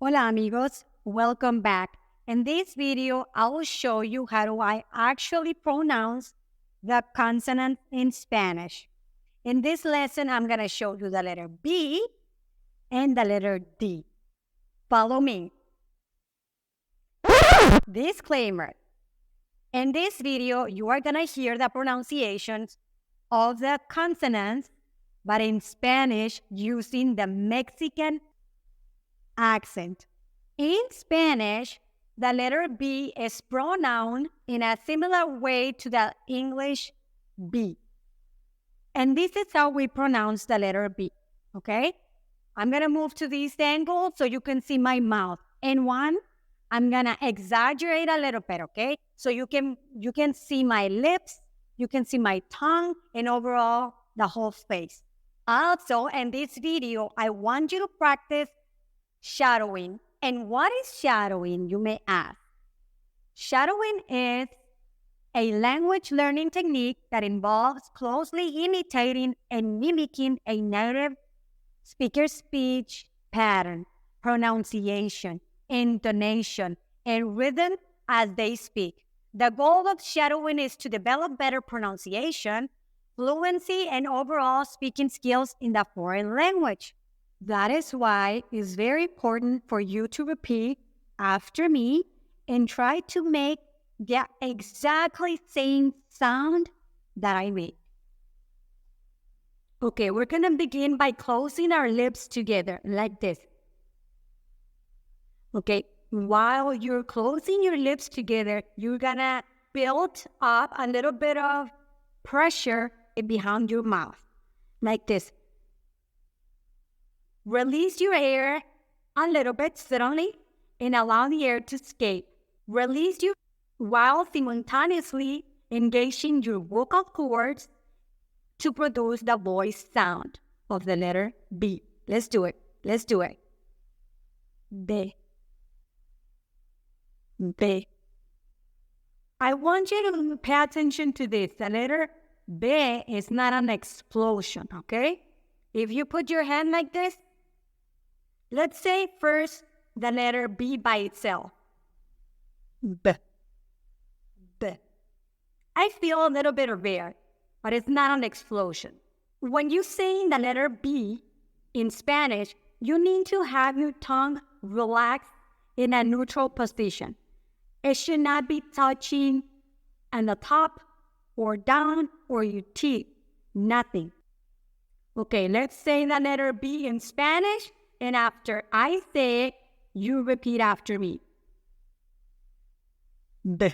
Hola amigos, welcome back. In this video, I will show you how do I actually pronounce the consonant in Spanish. In this lesson, I'm going to show you the letter B and the letter D. Follow me. Disclaimer. In this video, you are going to hear the pronunciations of the consonants, but in Spanish using the Mexican accent. In Spanish, the letter B is pronounced in a similar way to the English B. And this is how we pronounce the letter B, okay? I'm going to move to this angle so you can see my mouth. And one, I'm going to exaggerate a little bit, okay? So you can see my lips, you can see my tongue, and overall, the whole face. Also, in this video, I want you to practice shadowing. And what is shadowing, you may ask? Shadowing is a language learning technique that involves closely imitating and mimicking a native speaker's speech pattern, pronunciation, intonation, and rhythm as they speak. The goal of shadowing is to develop better pronunciation, fluency, and overall speaking skills in the foreign language. That is why it's very important for you to repeat after me and try to make the exactly same sound that I make. Okay, we're going to begin by closing our lips together like this. Okay, while you're closing your lips together, you're going to build up a little bit of pressure behind your mouth like this. Release your air a little bit suddenly and allow the air to escape. Release you while simultaneously engaging your vocal cords to produce the voice sound of the letter B. Let's do it. Let's do it. B. B. I want you to pay attention to this. The letter B is not an explosion, okay? If you put your hand like this, let's say first the letter B by itself. B. B. I feel a little bit of air, but it's not an explosion. When you say the letter B in Spanish, you need to have your tongue relaxed in a neutral position. It should not be touching on the top or down or your teeth. Nothing. Okay, let's say the letter B in Spanish, and after I say it, you repeat after me. B.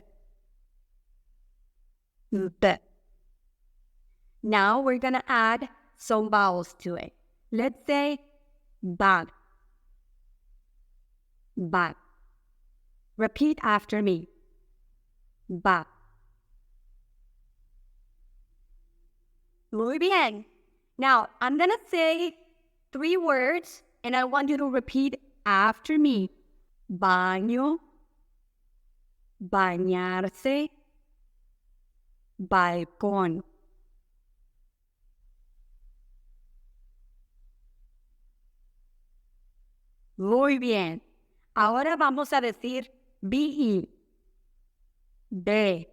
B. Now we're going to add some vowels to it. Let's say bag. Bag. Repeat after me. Bag. Muy bien. Now, I'm going to say 3 words, and I want you to repeat after me. Baño, bañarse, balcón. Muy bien. Ahora vamos a decir B-E. B.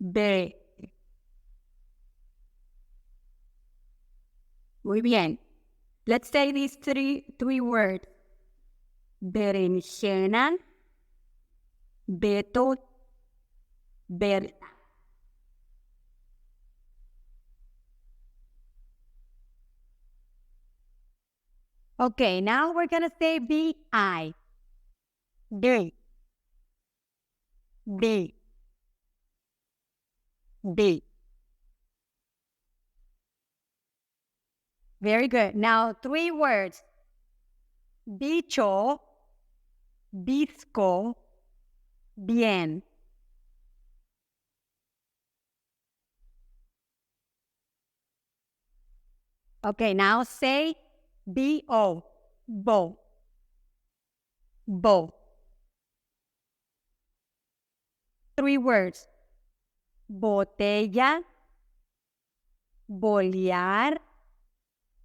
B. Muy bien. Let's say these three words. Berenjena, Beto, Berta. Okay, now we're going to say B-I. B. B. B. Very good. Now 3 words. Bicho, bizco, bien. Okay, now say B-O, bo, bo. 3 words. Botella, bolear,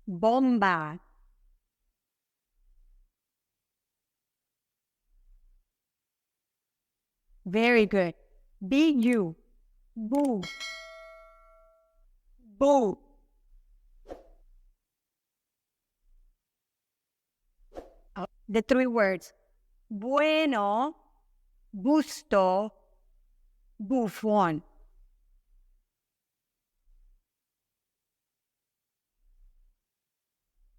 bomba. Very good. B-U. Boo. Boo. The three words. Bueno, gusto, bufón.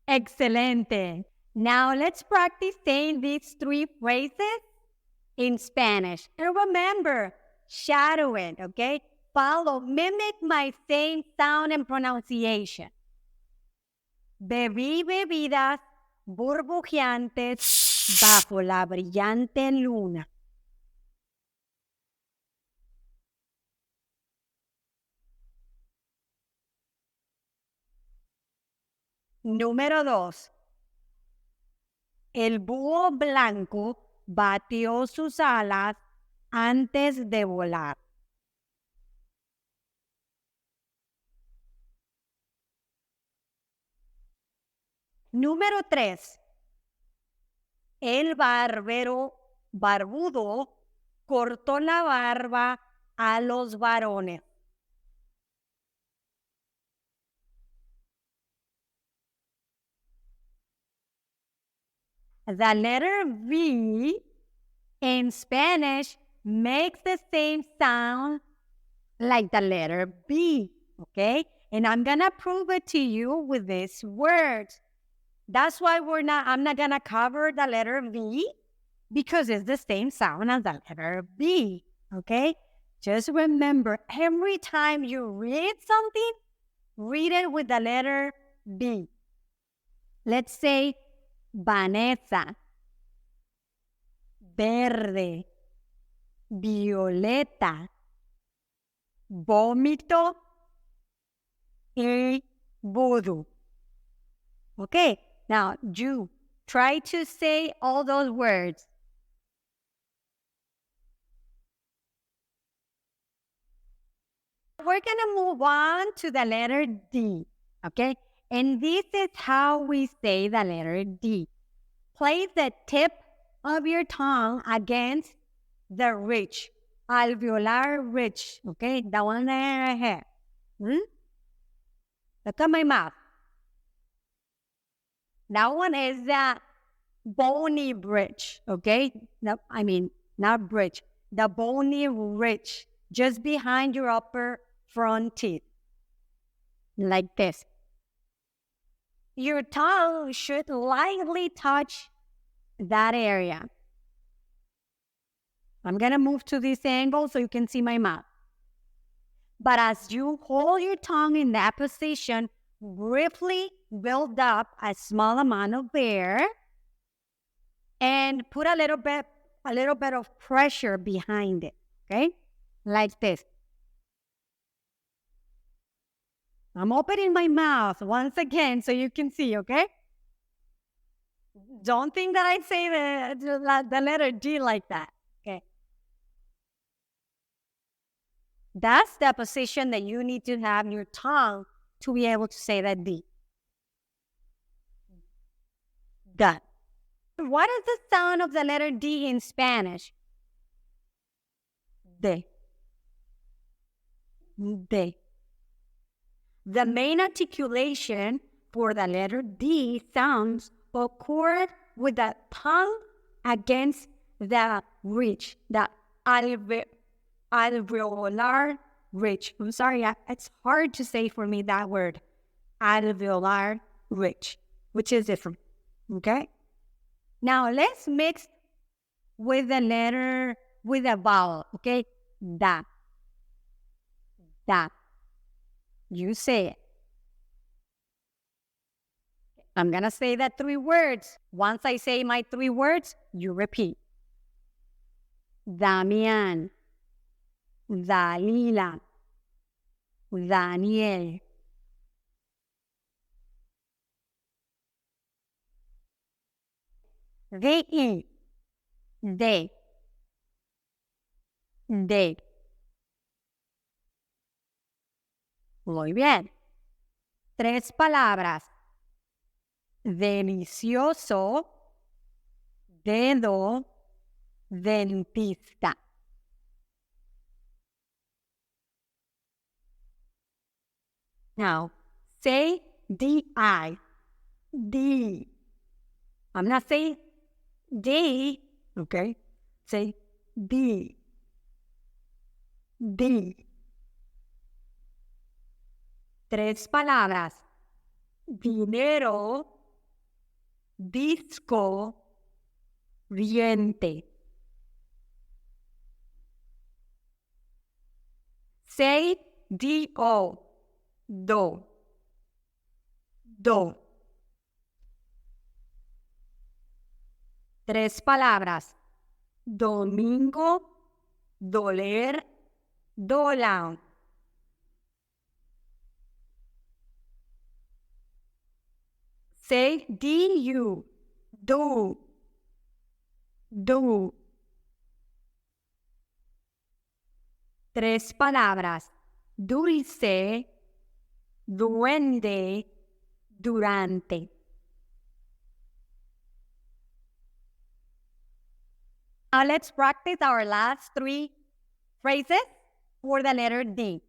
Excelente. Now let's practice saying these three phrases in Spanish. And remember, shadow it, okay? Follow, mimic my same sound and pronunciation. Bebí bebidas burbujeantes bajo la brillante luna. Número 2. El búho blanco batió sus alas antes de volar. Número 3. El barbero barbudo cortó la barba a los varones. The letter V in Spanish makes the same sound like the letter B, okay? And I'm gonna prove it to you with these words. That's why I'm not gonna cover the letter V because it's the same sound as the letter B, okay? Just remember, every time you read something, read it with the letter B. Let's say Vanessa, verde, violeta, vómito y voodoo. Okay, now you try to say all those words. We're gonna move on to the letter D, okay? And this is how we say the letter D. Place the tip of your tongue against the ridge, alveolar ridge, okay? The one that I have. Look at my mouth. That one is the bony bridge, okay? No, I mean, not bridge. The bony ridge, just behind your upper front teeth. Like this. Your tongue should lightly touch that area. I'm going to move to this angle so you can see my mouth. But as you hold your tongue in that position, briefly build up a small amount of air and put a little bit of pressure behind it, okay? Like this. I'm opening my mouth once again so you can see, okay? Don't think that I say the letter D like that, okay? That's the position that you need to have your tongue to be able to say that D. Done. What is the sound of the letter D in Spanish? D. D. The main articulation for the letter D sounds occur with the tongue against the ridge, the alveolar ridge. I'm sorry, it's hard to say for me that word, alveolar ridge, which is different, okay? Now let's mix with the letter, with a vowel, okay? Da. Da. You say it. I'm going to say that 3 words. Once I say my 3 words, you repeat. Damián, Dalila, Daniel. De. De. De. Muy bien. 3 palabras. Delicioso, dedo, dentista. Now, say D-I. D. I'm not saying D, okay? Say D. D. Tres palabras. Dinero, disco, diente. Say D-O. Do. Do. Tres palabras. Domingo, doler, dólar. Say D-U. Do. Do. Tres palabras. Dulce, duende, durante. Now let's practice our last three phrases for the letter D.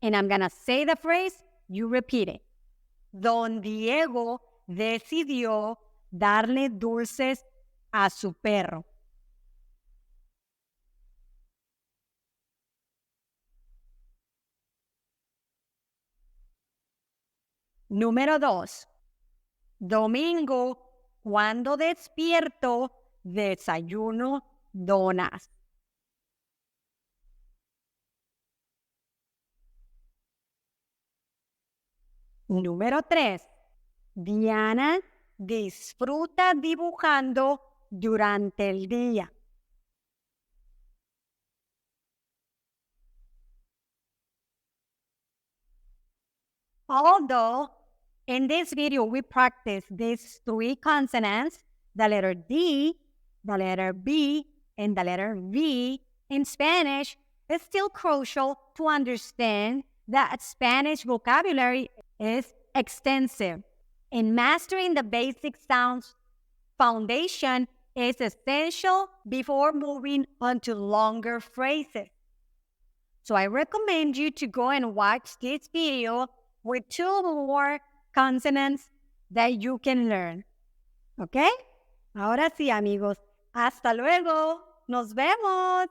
And I'm going to say the phrase, you repeat it. Don Diego decidió darle dulces a su perro. Número 2. Domingo, cuando despierto, desayuno donas. Número 3. Diana disfruta dibujando durante el día. Although in this video we practice these three consonants, the letter D, the letter B, and the letter V in Spanish, it's still crucial to understand that Spanish vocabulary is extensive, and mastering the basic sounds foundation is essential before moving on to longer phrases. So I recommend you to go and watch this video with 2 more consonants that you can learn. ¿Ok? Ahora sí, amigos. Hasta luego. Nos vemos.